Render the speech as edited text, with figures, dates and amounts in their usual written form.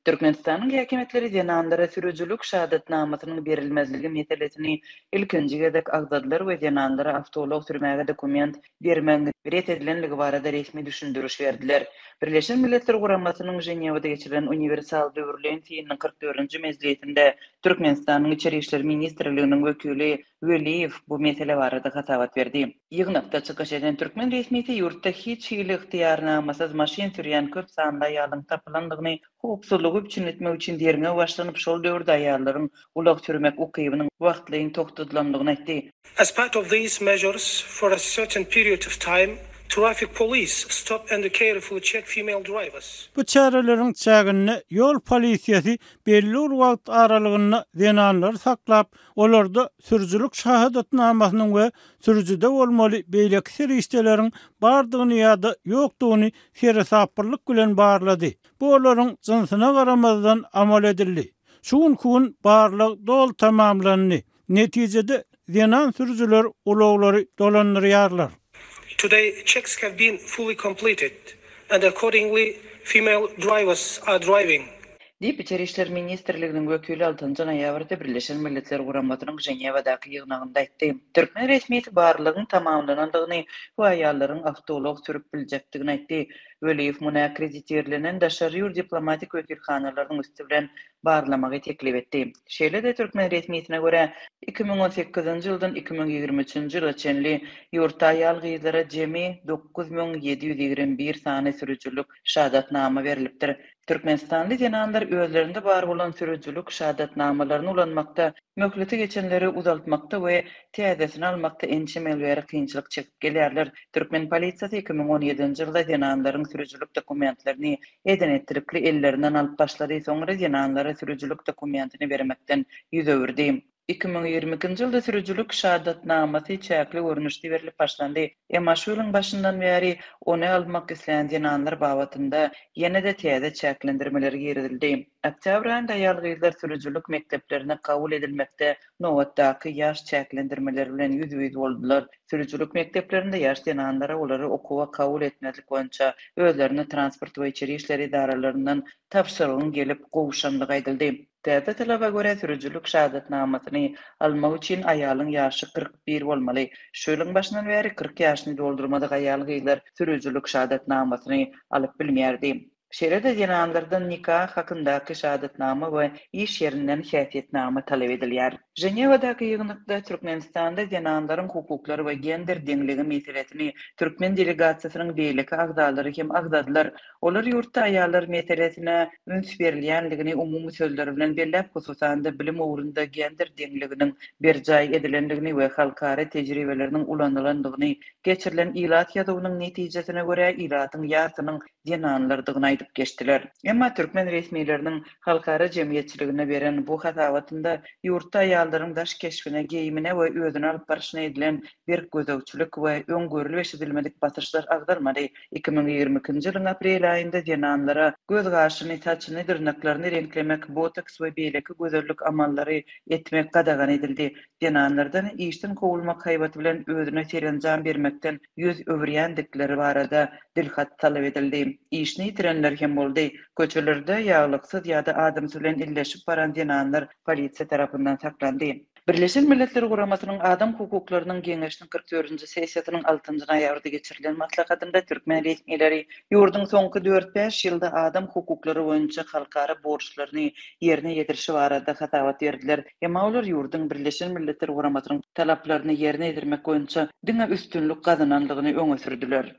Türkmenistanyň häkimetleri zenandara sürüjülük şahadatnamasynyň berilmezligi meselesini ilkinji gezek agzadlar we zenandara awtolog sürmäge dokument bermäge ret edilenligi barada resmi düşündürüş berdiler. Birleşen Milletler Guramasynyň Jenewada geçirilen universal döwürlen tiýiniň 44-nji mezgilinde Türkmenistanyň Içeri işler ministrliginiň wekili Weliýew bu mesele barada hasabat berdi. Ýygnakda çykyş eden türkmen resmiýeti ýurtda hiç hili ygtyýarnamasyz maşyn sürýän köp sanly ýalyň tapylandygyny hukuksyzlygy üçin etmek üçin derine başlanyp şol döwürde ýallaryň ulag sürmek ukybynyň wagtlyň toktudylandygyny aýtdy. As part of these measures, for a certain period of time, traffic police stop and carefully check female drivers. Bu çarelerin çägini yol polisiýasy belli wagt aralygyny zenanlar saklap, olarda sürüjülük şahadatnamasynyň we sürüjüde bolmaly beýleki serişdeleriň bardygyny ýa-da ýokdugyny serhesaplyk bilen barlady. Bu olaryň jynsyna garamazdan amal edildi. Şuň kun barlyk dol tamamlandy. Netijede zenan sürüjüler ulaglary dolandyrýarlar. Today, checks have been fully completed, and accordingly, female drivers are driving. Diýip İçeri işler ministrliginiň wekili 6-njy noýabrda Birleşen Milletler Guramasynyň Jenewadaky ýygnagynda aýtdy. Türkmen resmiýeti barlygyň tamamlanandygyny we aýallaryň awtolog sürüp biljekdigini aýtdy. Weliýew muny akkrediterlenen daşary diplomatik wekilhanalaryň üstü bilen barlamagy teklip etdi. Şeýle-de Türkmen resmiýetine görä 2018-nji ýyldan 2023-nji ýyla çenli ýurtda aýal gyzlara jemi 9721 sany sürüjülük şahadatnama berilipdir. Türkmenistanly zenanlar özlerinde bar bolan sürüjülük şahadatnamalaryny ulanmakda, möhleti geçenleri uzaltmakda we täzesini almakda ençemel we kynçylyk çekip gelýärler. Türkmen polisiýasy 2017-nji ýylda zenanlaryň sürüjülük dokumentlerini eden ettirikli ellerinden alyp başlady, soňra zenanlara sürüjülük dokumentini bermekden ýüz öwürdi. 2022-nji ýylda sürüjülük şahadatnamasy çäkli görnüşde berilip başlandy. Emma şu ýylyň başyndan beri ony almak isleýän zenanlar babatynda ýene-de täze çäklendirmeler giridildi. Oktyabr aýynda aýal gyzlar sürüjülük mekteplerine kabul edilmekde nowatdaky ýaş çäklendirmeler bilen ýüz boldular. Sürüjülük mekteplerinde ýaş zenanlara olary okuwa kabul etmezlik boýunça özlerini transport we içeri işler idaralaryndan tapşyrygyň gelip gowuşandygy aýdyldy. Täze talaba görä sürüjülük şahadatnamasyny almak üçin aýalyň ýaşy 41 bolmaly. Şu ýylyň başyndan beri 40 ýaşyny doldurmadyk aýal gyzlar sürüjülük şahadatnamasyny alyp bilmeýärdi. Şeýle-de zenanlardan nikah hakyndaky şahadatnama we iş ýerinden häsiýetnama talap edilýär. Jenewadaky ýygnakda Türkmenistanda zenanlaryň hukuklary we gender deňligi meselesini Türkmen delegasiýasynyň beýleki agzalary hem agzadlar olar ýurtda aýallar meselesine üns berilýänligini umumy sözler bilen belläp, hususan da bilim ugrunda gender deňliginiň berjaý edilendigini we halkara tejribeleriniň ulandylandygyny, geçirilen ilat ýazywynyň netijesine görä ilatyň ýasynyň zenanlardygyny aýdyp geçdiler. Emma Türkmen resmiýetleriniň halkara jemgyýetçiligine beren bu hasawatynda ýurtda aýallaryň daş keşfine, geyimine we özüne alyp barşyna edilen bir gözegçilik we öňgörüli edilmedik basyşlar agdarmady. 2022-nji ýylyň aprel aýynda zenanlara göz gaşyny, saçyny, dyrnaklaryny renklemek, botoks we beýleki gözellik amallary etmek gadagan edildi. Zenanlardan işden kowulmak haýbaty bilen özüne serenjan bermekden ýüz öwürýändikleri barada dilhat talap edildi. İşini itirenler hem boldy. Köçelerde ýaglyksız ýa-da adamsy bilen illeşip baran zenanlar polisiýa tarapyndan saklandy. Birleşen Milletler Guramasynyň Adam hukuklarynyň Geňeşiniň 44-nji sessiýasynyň 6-njy noýabrda geçirilen maslahatynda türkmen resmiýetleri ýurdun soňky 4-5 ýylda adam hukuklary boýunça halkara borçlaryny ýerine ýetirişi barada hasabat berdiler. Emma olar ýurdun Birleşen Milletler Guramasynyň talaplaryny ýerine ýetirmek boýunça diňe üstünlük gazanandygyny öňe sürdiler.